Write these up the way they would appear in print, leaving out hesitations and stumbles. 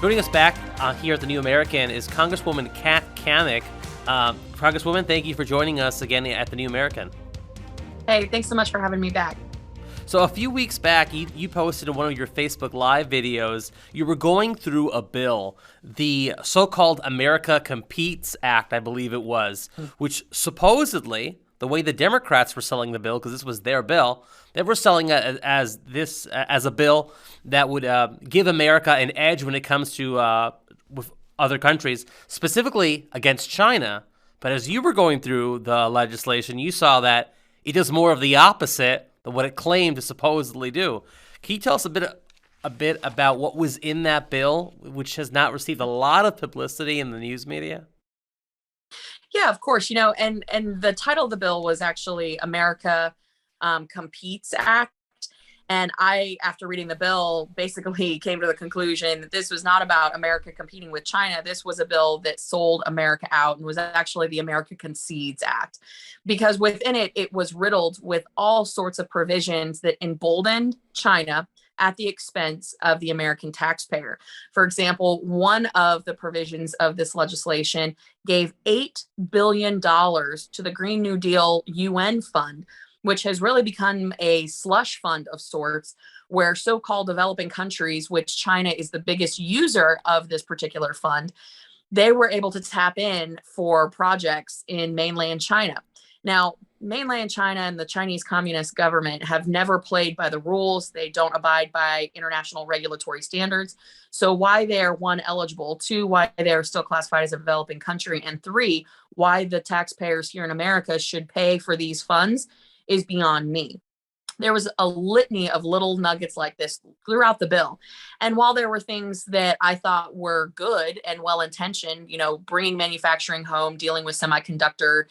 Joining us back here at the New American is Congresswoman Cammack. Congresswoman, thank you for joining us again at the New American. Hey, thanks so much for having me back. So a few weeks back, you posted in one of your Facebook Live videos, you were going through a bill, the so-called America Competes Act, I believe it was, which supposedly, the way the Democrats were selling the bill, because this was their bill, they were selling it as a bill that would give America an edge when it comes to with other countries, specifically against China. But as you were going through the legislation, you saw that it does more of the opposite than what it claimed to supposedly do. Can you tell us a bit about what was in that bill, which has not received a lot of publicity in the news media? Yeah, of course. And the title of the bill was actually America Competes Act. And I, after reading the bill, basically came to the conclusion that this was not about America competing with China. This was a bill that sold America out and was actually the America Concedes Act, because within it, it was riddled with all sorts of provisions that emboldened China at the expense of the American taxpayer. For example, one of the provisions of this legislation gave $8 billion to the Green New Deal UN fund, which has really become a slush fund of sorts, where so-called developing countries, which China is the biggest user of this particular fund, they were able to tap in for projects in mainland China. Now, mainland China and the Chinese Communist government have never played by the rules. They don't abide by international regulatory standards. So why they're, one, eligible, two, why they're still classified as a developing country, and three, why the taxpayers here in America should pay for these funds is beyond me. There was a litany of little nuggets like this throughout the bill. And while there were things that I thought were good and well-intentioned, bringing manufacturing home, dealing with semiconductor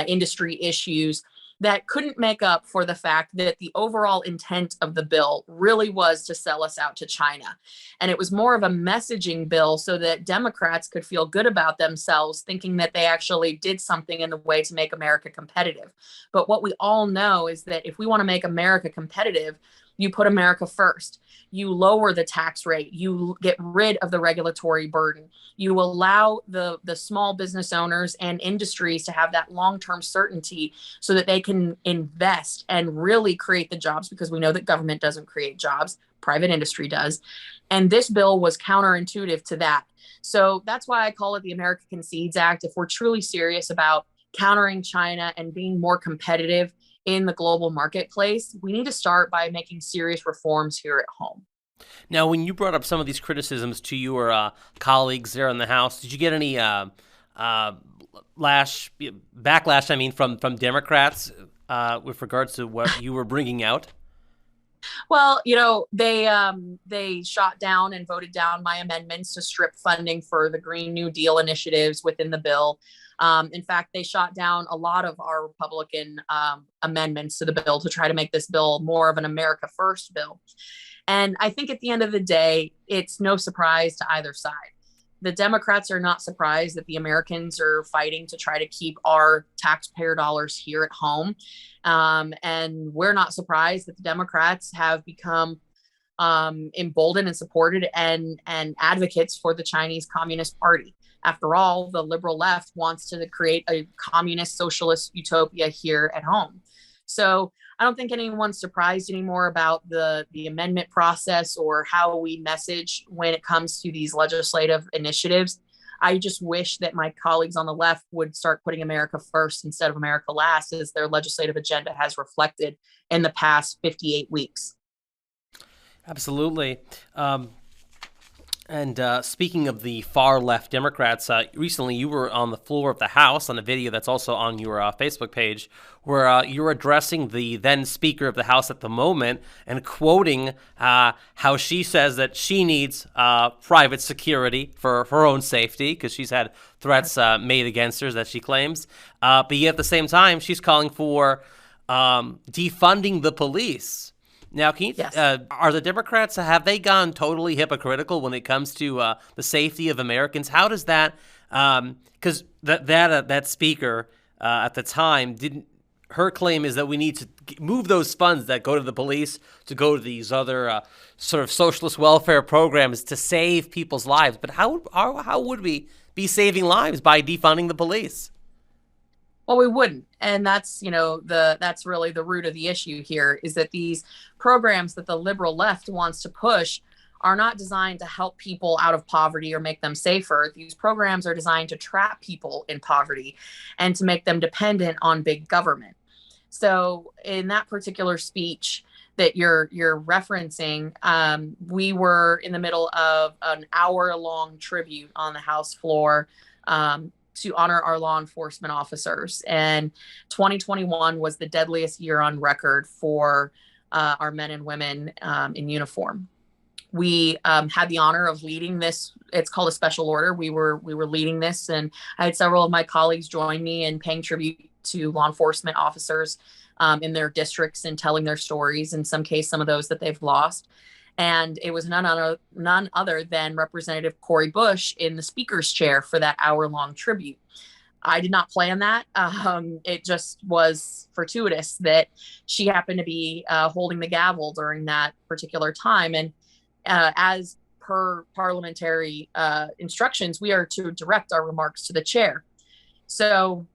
industry issues, that couldn't make up for the fact that the overall intent of the bill really was to sell us out to China. And it was more of a messaging bill so that Democrats could feel good about themselves, thinking that they actually did something in the way to make America competitive. But what we all know is that if we want to make America competitive, you put America first. You lower the tax rate. You get rid of the regulatory burden. You allow the small business owners and industries to have that long-term certainty so that they can invest and really create the jobs, because we know that government doesn't create jobs. Private industry does. And this bill was counterintuitive to that. So that's why I call it the America Concedes Act. If we're truly serious about countering China and being more competitive in the global marketplace, we need to start by making serious reforms here at home. Now, when you brought up some of these criticisms to your colleagues there in the House, did you get any backlash? From Democrats with regards to what you were bringing out? Well, they shot down and voted down my amendments to strip funding for the Green New Deal initiatives within the bill. In fact, they shot down a lot of our Republican amendments to the bill to try to make this bill more of an America First bill. And I think at the end of the day, it's no surprise to either side. The Democrats are not surprised that the Americans are fighting to try to keep our taxpayer dollars here at home. And we're not surprised that the Democrats have become emboldened and supported and advocates for the Chinese Communist Party. After all, the liberal left wants to create a communist socialist utopia here at home. So I don't think anyone's surprised anymore about the amendment process or how we message when it comes to these legislative initiatives. I just wish that my colleagues on the left would start putting America first instead of America last, as their legislative agenda has reflected in the past 58 weeks. Absolutely. And speaking of the far left Democrats, recently you were on the floor of the House on a video that's also on your Facebook page, where you're addressing the then Speaker of the House at the moment and quoting how she says that she needs private security for her own safety because she's had threats made against her that she claims. But yet at the same time, she's calling for defunding the police. Now, can you, Yes. Are the Democrats, have they gone totally hypocritical when it comes to the safety of Americans? How does that, because that speaker at the time didn't her claim is that we need to move those funds that go to the police to go to these other sort of socialist welfare programs to save people's lives. But how would we be saving lives by defunding the police? Well, we wouldn't. And that's, that's really the root of the issue here, is that these programs that the liberal left wants to push are not designed to help people out of poverty or make them safer. These programs are designed to trap people in poverty and to make them dependent on big government. So in that particular speech that you're referencing, we were in the middle of an hour-long tribute on the House floor to honor our law enforcement officers. And 2021 was the deadliest year on record for our men and women in uniform. We had the honor of leading this. It's called a special order. We were leading this, and I had several of my colleagues join me in paying tribute to law enforcement officers in their districts and telling their stories, in some case, some of those that they've lost. And it was none other than Representative Cori Bush in the speaker's chair for that hour-long tribute. I did not plan that. It just was fortuitous that she happened to be holding the gavel during that particular time. And as per parliamentary instructions, we are to direct our remarks to the chair. So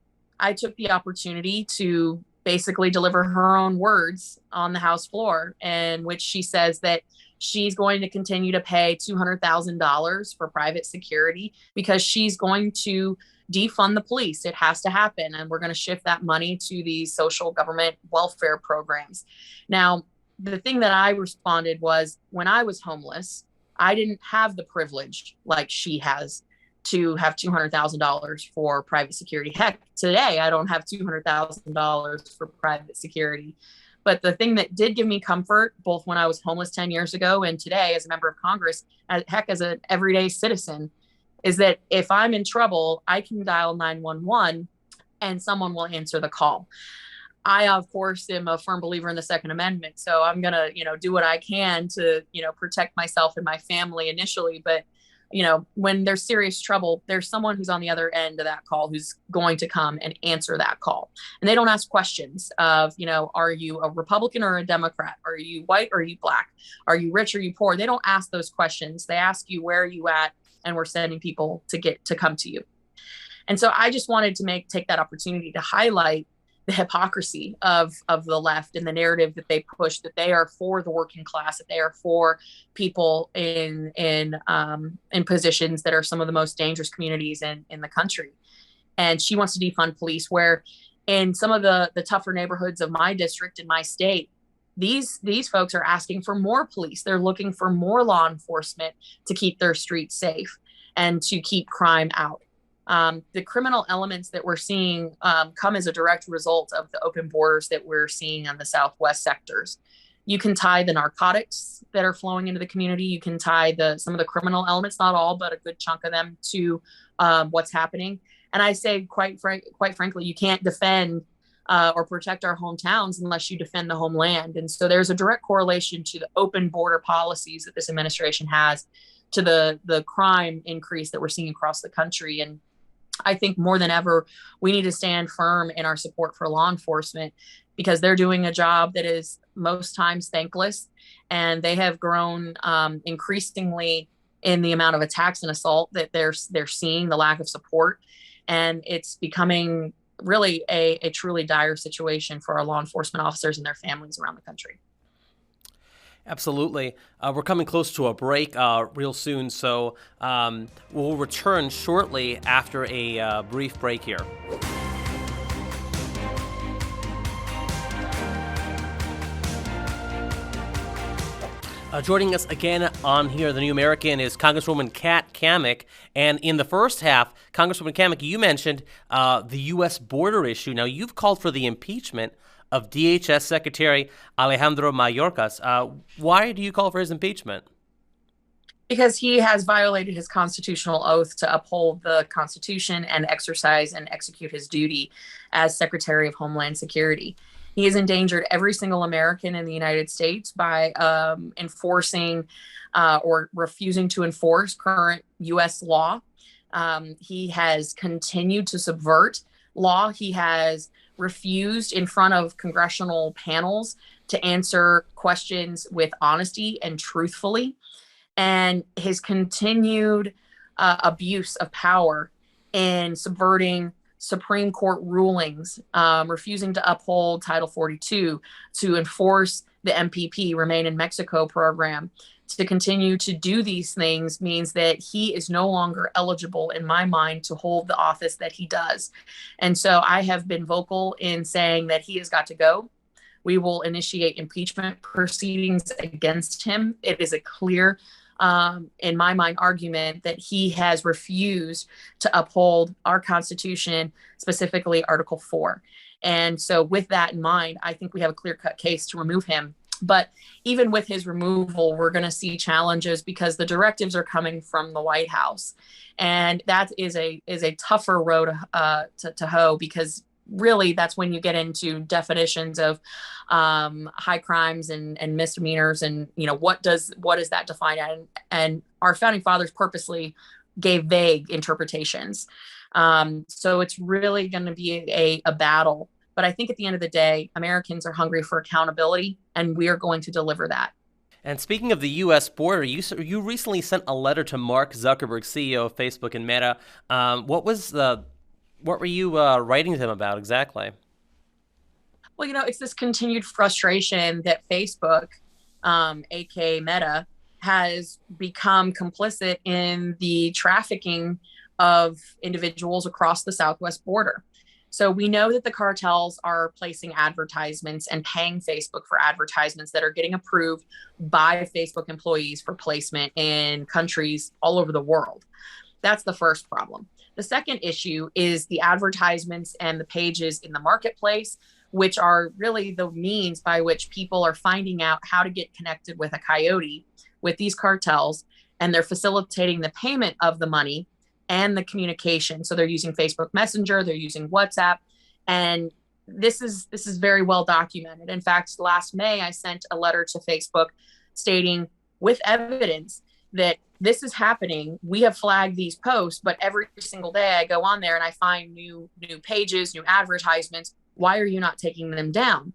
I took the opportunity to basically deliver her own words on the House floor, in which she says that she's going to continue to pay $200,000 for private security because she's going to defund the police. It has to happen. And we're going to shift that money to these social government welfare programs. Now, the thing that I responded was, when I was homeless, I didn't have the privilege like she has to have $200,000 for private security. Heck, today I don't have $200,000 for private security. But the thing that did give me comfort, both when I was homeless 10 years ago and today as a member of Congress, heck, as an everyday citizen, is that if I'm in trouble, I can dial 911 and someone will answer the call. I, of course, am a firm believer in the Second Amendment. So I'm going to, do what I can to, protect myself and my family initially. But, when there's serious trouble, there's someone who's on the other end of that call who's going to come and answer that call. And they don't ask questions of, are you a Republican or a Democrat? Are you white or are you black? Are you rich or are you poor? They don't ask those questions. They ask you, where are you at? And we're sending people to come to you. And so I just wanted to take that opportunity to highlight the hypocrisy of the left and the narrative that they push, that they are for the working class, that they are for people in positions that are some of the most dangerous communities in the country. And she wants to defund police, where in some of the tougher neighborhoods of my district and my state, these folks are asking for more police. They're looking for more law enforcement to keep their streets safe and to keep crime out. The criminal elements that we're seeing come as a direct result of the open borders that we're seeing on the Southwest sectors. You can tie the narcotics that are flowing into the community. You can tie some of the criminal elements, not all, but a good chunk of them, to what's happening. And I say, quite frankly, you can't defend or protect our hometowns unless you defend the homeland. And so there's a direct correlation to the open border policies that this administration has to the crime increase that we're seeing across the country. And I think more than ever, we need to stand firm in our support for law enforcement, because they're doing a job that is most times thankless, and they have grown increasingly in the amount of attacks and assault that they're seeing, the lack of support, and it's becoming really a truly dire situation for our law enforcement officers and their families around the country. Absolutely. We're coming close to a break real soon, so we'll return shortly after a brief break here. Joining us again on here, The New American, is Congresswoman Kat Cammack. And in the first half, Congresswoman Cammack, you mentioned the U.S. border issue. Now, you've called for the impeachment of DHS Secretary Alejandro Mayorkas. Why do you call for his impeachment? Because he has violated his constitutional oath to uphold the Constitution and exercise and execute his duty as Secretary of Homeland Security. He has endangered every single American in the United States by enforcing or refusing to enforce current U.S. law. He has continued to subvert law. He has refused in front of congressional panels to answer questions with honesty and truthfully. And his continued abuse of power in subverting Supreme Court rulings, refusing to uphold Title 42, to enforce the MPP, Remain in Mexico program, to continue to do these things means that he is no longer eligible, in my mind, to hold the office that he does. And so I have been vocal in saying that he has got to go. We will initiate impeachment proceedings against him. It is a clear, in my mind, argument that he has refused to uphold our Constitution, specifically Article 4. And so, with that in mind, I think we have a clear-cut case to remove him. But even with his removal, we're going to see challenges because the directives are coming from the White House, and that is a tougher road to hoe, because really that's when you get into definitions of high crimes and misdemeanors, and what is that defined at? And our founding fathers purposely gave vague interpretations. So it's really going to be a battle. But I think at the end of the day, Americans are hungry for accountability, and we are going to deliver that. And speaking of the U.S. border, you recently sent a letter to Mark Zuckerberg, CEO of Facebook and Meta. What were you writing to him about exactly? Well, it's this continued frustration that Facebook, aka Meta, has become complicit in the trafficking of individuals across the southwest border. So we know that the cartels are placing advertisements and paying Facebook for advertisements that are getting approved by Facebook employees for placement in countries all over the world. That's the first problem. The second issue is the advertisements and the pages in the marketplace, which are really the means by which people are finding out how to get connected with a coyote, with these cartels, and they're facilitating the payment of the money and the communication. So they're using Facebook Messenger, they're using WhatsApp, and this is very well documented. In fact, last May, I sent a letter to Facebook stating with evidence that this is happening. We have flagged these posts, but every single day I go on there and I find new pages, new advertisements. Why are you not taking them down?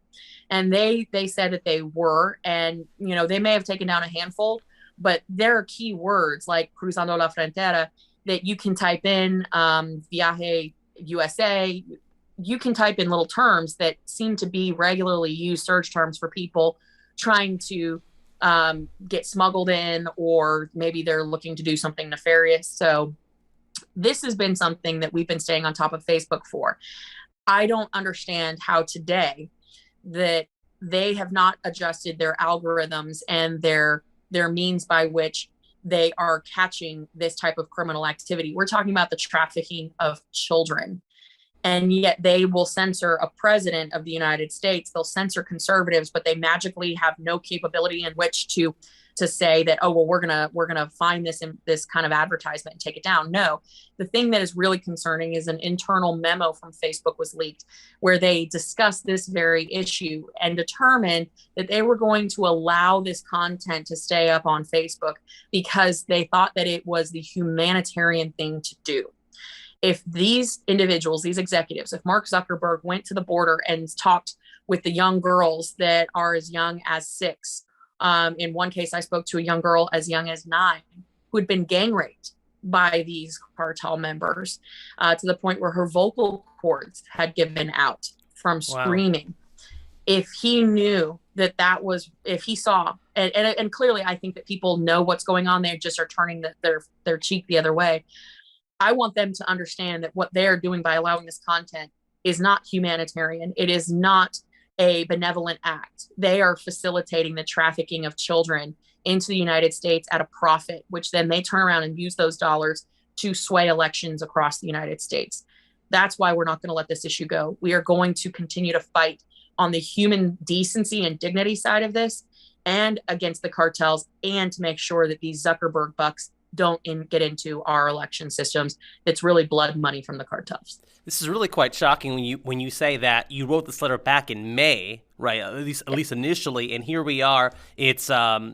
And they said that they were, and they may have taken down a handful, but there are key words like cruzando la frontera that you can type in, viaje USA. You can type in little terms that seem to be regularly used search terms for people trying to get smuggled in, or maybe they're looking to do something nefarious. So this has been something that we've been staying on top of Facebook for. I don't understand how today that they have not adjusted their algorithms and their means by which they are catching this type of criminal activity. We're talking about the trafficking of children. And yet they will censor a president of the United States. They'll censor conservatives, but they magically have no capability in which to say that, oh, well, we're gonna find this kind of advertisement and take it down. No, the thing that is really concerning is an internal memo from Facebook was leaked where they discussed this very issue and determined that they were going to allow this content to stay up on Facebook because they thought that it was the humanitarian thing to do. If these individuals, these executives, if Mark Zuckerberg went to the border and talked with the young girls that are as young as 6, in one case, I spoke to a young girl as young as 9 who had been gang raped by these cartel members to the point where her vocal cords had given out from screaming. Wow. If he knew that was, if he saw, and clearly I think that people know what's going on, they just are turning their cheek the other way. I want them to understand that what they're doing by allowing this content is not humanitarian. It is not a benevolent act. They are facilitating the trafficking of children into the United States at a profit, which then they turn around and use those dollars to sway elections across the United States. That's why we're not going to let this issue go. We are going to continue to fight on the human decency and dignity side of this and against the cartels, and to make sure that these Zuckerberg bucks don't get into our election systems. It's really blood money from the cartels. This is really quite shocking when you say that you wrote this letter back in May Right, at least initially, and here we are. It's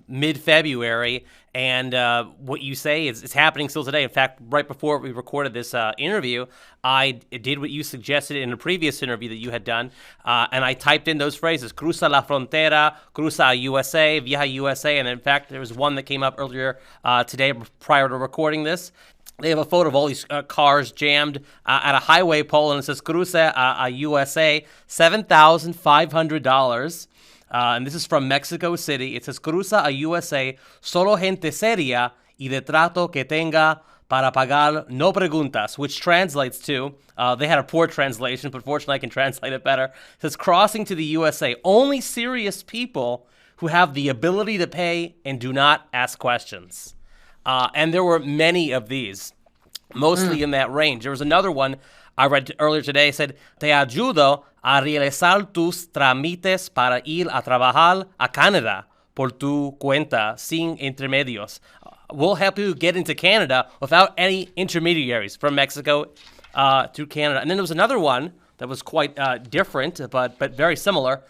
mid-February, and what you say is it's happening still today. In fact, right before we recorded this interview, I did what you suggested in a previous interview that you had done, and I typed in those phrases: "Cruza la frontera," "Cruza a USA," "Vieja USA," and in fact, there was one that came up earlier today prior to recording this. They have a photo of all these cars jammed at a highway pole, and it says "Cruce a USA," $7,500. And this is from Mexico City. It says "Cruza a USA, solo gente seria y de trato que tenga para pagar no preguntas," which translates to, they had a poor translation, but fortunately I can translate it better. It says "Crossing to the USA, only serious people who have the ability to pay and do not ask questions." And there were many of these, mostly in that range. There was another one I read earlier today, said, "Te ayudo a realizar tus trámites para ir a trabajar a Canadá por tu cuenta, sin intermedios." We'll help you get into Canada without any intermediaries from Mexico to Canada. And then there was another one that was quite different, but very similar.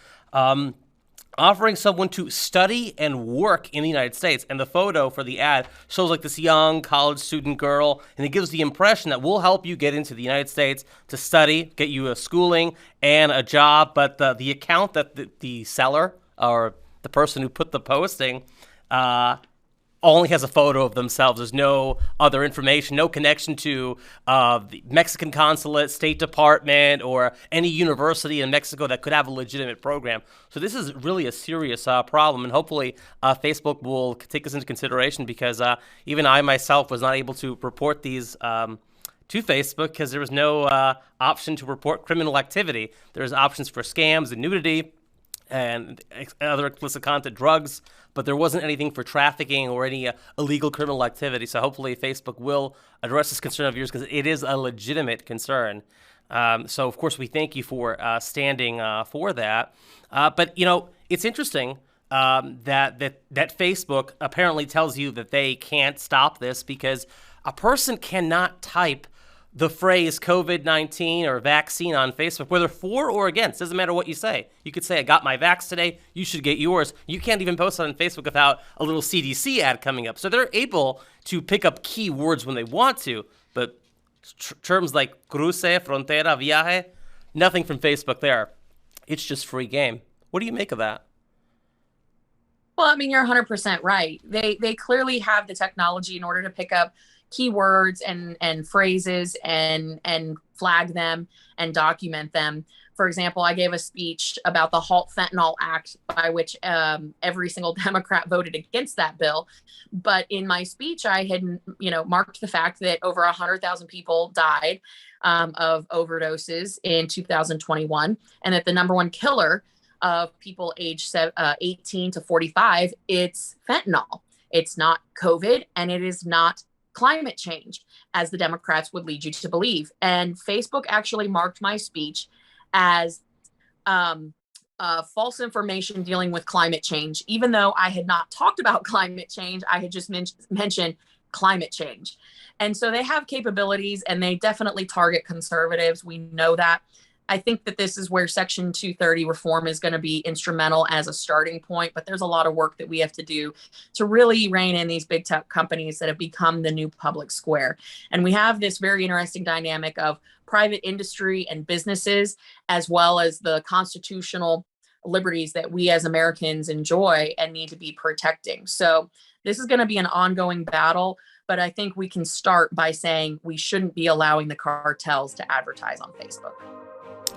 Offering someone to study and work in the United States. And the photo for the ad shows like this young college student girl, and it gives the impression that we'll help you get into the United States to study, get you a schooling and a job. But the account that the seller or the person who put the posting only has a photo of themselves. There's no other information, no connection to the Mexican consulate, State Department, or any university in Mexico that could have a legitimate program. So this is really a serious problem, and hopefully Facebook will take this into consideration, because even I myself was not able to report these to Facebook because there was no option to report criminal activity. There's options for scams and nudity and other explicit content, drugs, but there wasn't anything for trafficking or any illegal criminal activity. So hopefully Facebook will address this concern of yours, because it is a legitimate concern. So of course we thank you for standing for that. But you know, it's interesting that Facebook apparently tells you that they can't stop this, because a person cannot type the phrase COVID-19 or vaccine on Facebook, whether for or against. Doesn't matter what you say. You could say, "I got my vax today, you should get yours." You can't even post it on Facebook without a little CDC ad coming up. So they're able to pick up key words when they want to, but terms like cruce, frontera, viaje, nothing from Facebook there. It's just free game. What do you make of that? Well, I mean, you're 100% right. They clearly have the technology in order to pick up keywords and phrases and flag them and document them. For example, I gave a speech about the Halt Fentanyl Act, by which every single Democrat voted against that bill. But in my speech, I had, marked the fact that over 100,000 people died of overdoses in 2021, and that the number one killer of people aged 18 to 45, it's fentanyl. It's not COVID, and it is not climate change, as the Democrats would lead you to believe. And Facebook actually marked my speech as false information dealing with climate change, even though I had not talked about climate change. I had just mentioned climate change. And so they have capabilities, and they definitely target conservatives. We know that. I think that this is where Section 230 reform is going to be instrumental as a starting point, but there's a lot of work that we have to do to really rein in these big tech companies that have become the new public square. And we have this very interesting dynamic of private industry and businesses, as well as the constitutional liberties that we as Americans enjoy and need to be protecting. So this is going to be an ongoing battle, but I think we can start by saying we shouldn't be allowing the cartels to advertise on Facebook.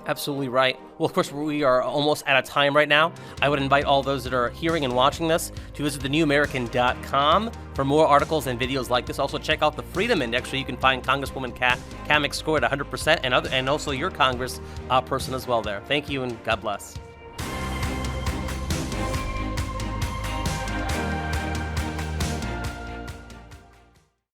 Absolutely right. Well, of course, we are almost out of time right now. I would invite all those that are hearing and watching this to visit thenewamerican.com for more articles and videos like this. Also, check out the Freedom Index, where you can find Congresswoman Cammack score at 100%, and also your Congress person as well there. Thank you, and God bless.